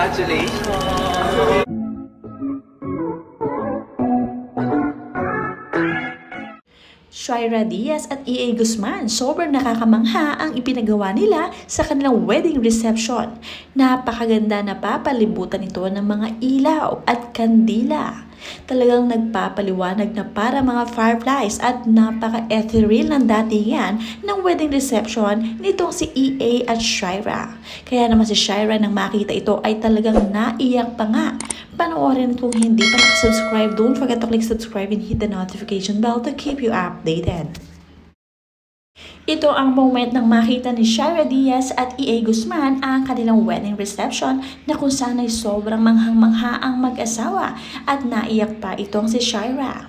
Congratulations! Shaira Diaz at EA Guzman, sobrang nakakamangha ang ipinagawa nila sa kanilang wedding reception. Napakaganda na papalibutan ito ng mga ilaw at kandila. Talagang nagpapaliwanag na para mga fireflies at napaka-ethereal ng datingan ng wedding reception nitong si EA at Shaira. Kaya naman si Shaira nang makita ito ay talagang naiyak pa nga. Panoorin kung hindi pa nakasubscribe, don't forget to click subscribe and hit the notification bell to keep you updated. Ito ang moment nang makita ni Shaira Diaz at EA Guzman ang kanilang wedding reception na kung saan ay sobrang manghang-mangha ang mag-asawa at naiyak pa itong si Shaira.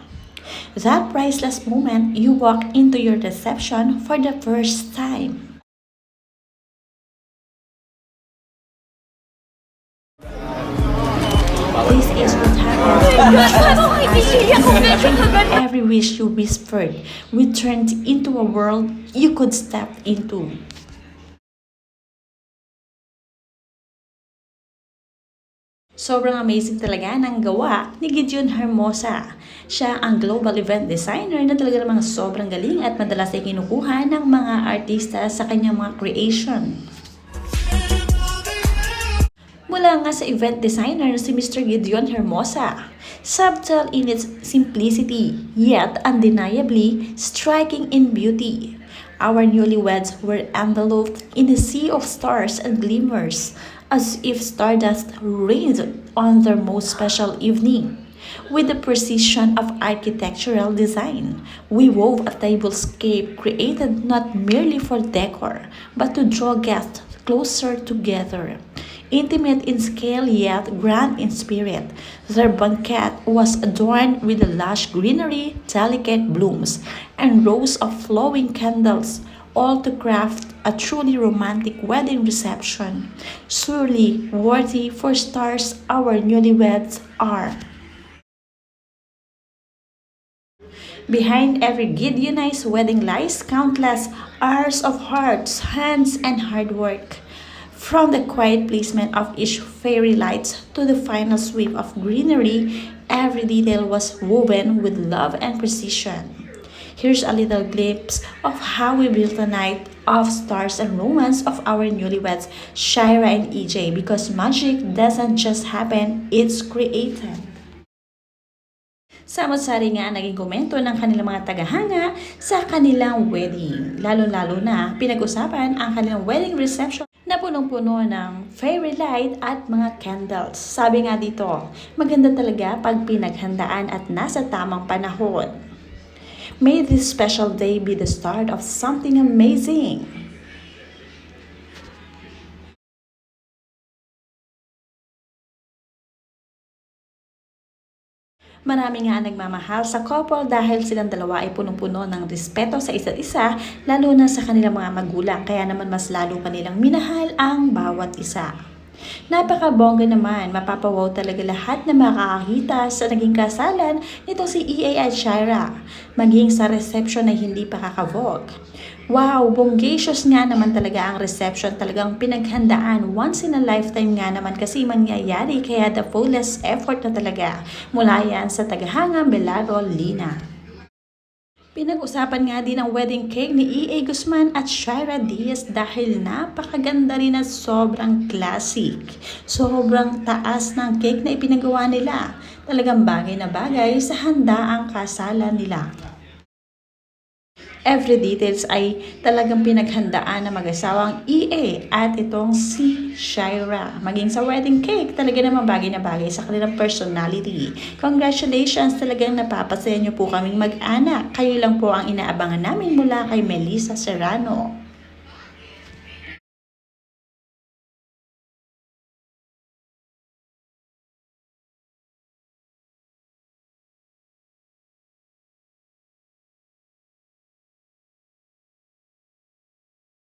That priceless moment, you walk into your reception for the first time. This is what happens when every wish you whispered we turned into a world you could step into. Sobrang amazing talaga ng gawa ni Gideon Hermosa. Siya ang global event designer na talaga namang sobrang galing at madalas ay kinukuha ng mga artista sa kanyang mga creation. Mula nga sa event designer si Mr. Gideon Hermosa. Subtle in its simplicity, yet undeniably striking in beauty. Our newlyweds were enveloped in a sea of stars and glimmers, as if stardust rained on their most special evening. With the precision of architectural design, we wove a tablescape created not merely for decor, but to draw guests closer together. Intimate in scale yet grand in spirit, their banquet was adorned with lush greenery, delicate blooms, and rows of flowing candles, all to craft a truly romantic wedding reception. Surely worthy for stars our newlyweds are. Behind every Gideonized wedding lies countless hours of hearts, hands, and hard work. From the quiet placement of each fairy lights to the final sweep of greenery, every detail was woven with love and precision. Here's a little glimpse of how we built a night of stars and romance of our newlyweds, Shaira and EJ, because magic doesn't just happen, it's created. Samot-sari nga ang naging komento ng kanilang mga tagahanga sa kanilang wedding. Lalo-lalo na pinag-usapan ang kanilang wedding reception na punong-puno ng fairy light at mga candles. Sabi nga dito, maganda talaga pag pinaghandaan at nasa tamang panahon. May this special day be the start of something amazing. Marami nga nagmamahal sa couple dahil silang dalawa ay punong-puno ng respeto sa isa't isa, lalo na sa kanilang mga magulang, kaya naman mas lalo kanilang minahal ang bawat isa. Napakabongga naman, mapapawaw talaga lahat na makakakita sa naging kasalan nito si EA at Shaira, maging sa reception ay hindi pa kakavog. Wow, bonggacious nga naman talaga ang reception, talagang pinaghandaan, once in a lifetime nga naman kasi mangyayari, kaya the fullest effort na talaga mula yan sa tagahanga Melaro Lina. Pinag-usapan nga din ang wedding cake ni EA Guzman at Shaira Diaz dahil napakaganda rin at sobrang classic. Sobrang taas ng cake na ipinagawa nila. Talagang bagay na bagay sa handaang kasalan nila. Every details ay talagang pinaghandaan ng mag-asawang EA at itong si Shaira. Maging sa wedding cake, talaga naman bagay na bagay sa kanilang personality. Congratulations, talagang napapasaya niyo po kaming mag-anak. Kayo lang po ang inaabangan namin mula kay Melissa Serrano.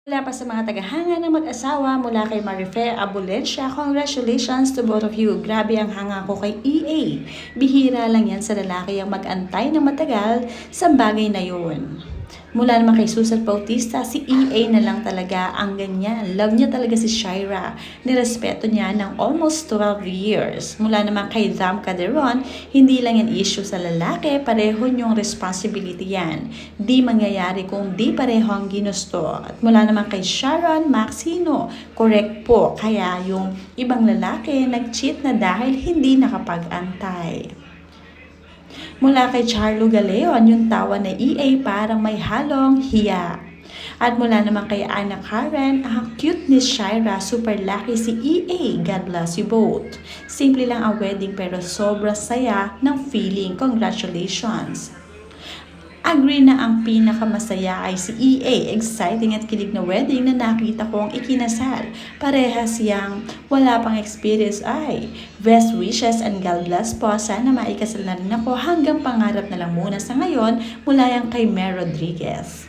Mula pa sa mga tagahanga ng mag-asawa mula kay Marife Abulencia, congratulations to both of you. Grabe ang hanga ko kay EA. Bihira lang yan sa lalaki ang mag-antay ng matagal sa bagay na yun. Mula naman kay Susan Bautista, si EA na lang talaga ang ganyan. Love niya talaga si Shaira. Nirespeto niya ng almost 12 years. Mula naman kay Dam Caderon, hindi lang yan issue sa lalaki, pareho niyong responsibility yan. Di mangyayari kung di pareho ang ginusto. At mula naman kay Sharon Maxino, correct po. Kaya yung ibang lalaki nag-cheat na dahil hindi nakapag-antay. Mula kay Charlo Galeon, yung tawa na EA parang may halong hiya. At mula naman kay Anna Karen, ang cute ni Shaira, super lucky si EA, God bless you both. Simple lang ang wedding pero sobra saya ng feeling, congratulations. Agree na ang pinakamasaya ay si EA, exciting at kilig na wedding na nakita kong ikinasal. Parehas yang wala pang experience ay. Best wishes and God bless po. Sana maikasal na rin ako hanggang pangarap na lang muna sa ngayon mula yang kay Mer Rodriguez.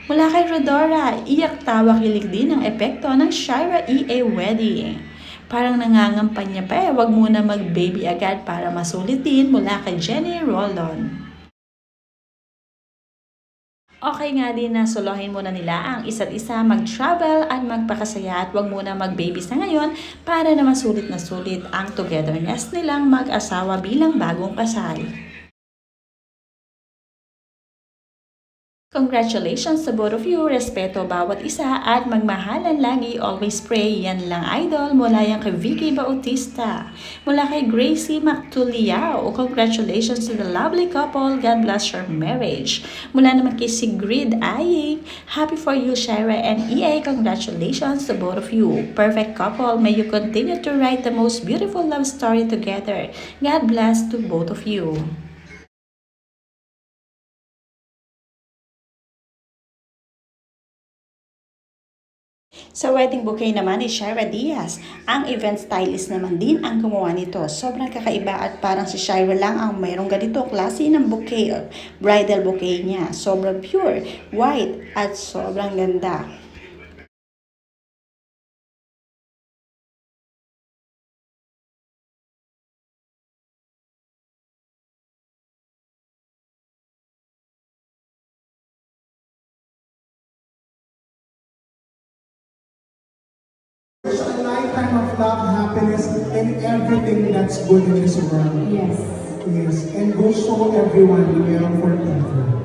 Mula kay Rodora, iyak tawa kilig din ang epekto ng Shaira EA wedding. Parang nangangampanya pa wag muna mag-baby agad para masulit din mula kay Jenny Rolon. Okay nga din na solohin muna nila ang isa't isa, mag-travel at magpakasaya at wag muna mag-baby sa ngayon para naman sulit na sulit ang togetherness nilang mag-asawa bilang bagong kasal. Congratulations sa both of you, respeto bawat isa at magmahalan lagi, always pray, yan lang idol. Mula yan kay Vicky Bautista. Mula kay Gracie Mactuliao, congratulations to the lovely couple, God bless your marriage. Mula naman kay Sigrid Aying, happy for you Shaira and EA, congratulations to both of you. Perfect couple, may you continue to write the most beautiful love story together. God bless to both of you. Sa wedding bouquet naman ni Shaira Diaz, ang event stylist naman din ang gumawa nito. Sobrang kakaiba at parang si Shaira lang ang mayroong ganito klase ng bouquet, bridal bouquet niya. Sobrang pure, white at sobrang ganda. There's a lifetime of love, happiness, and everything that's good in this world. Yes. Yes, and go show everyone well forever.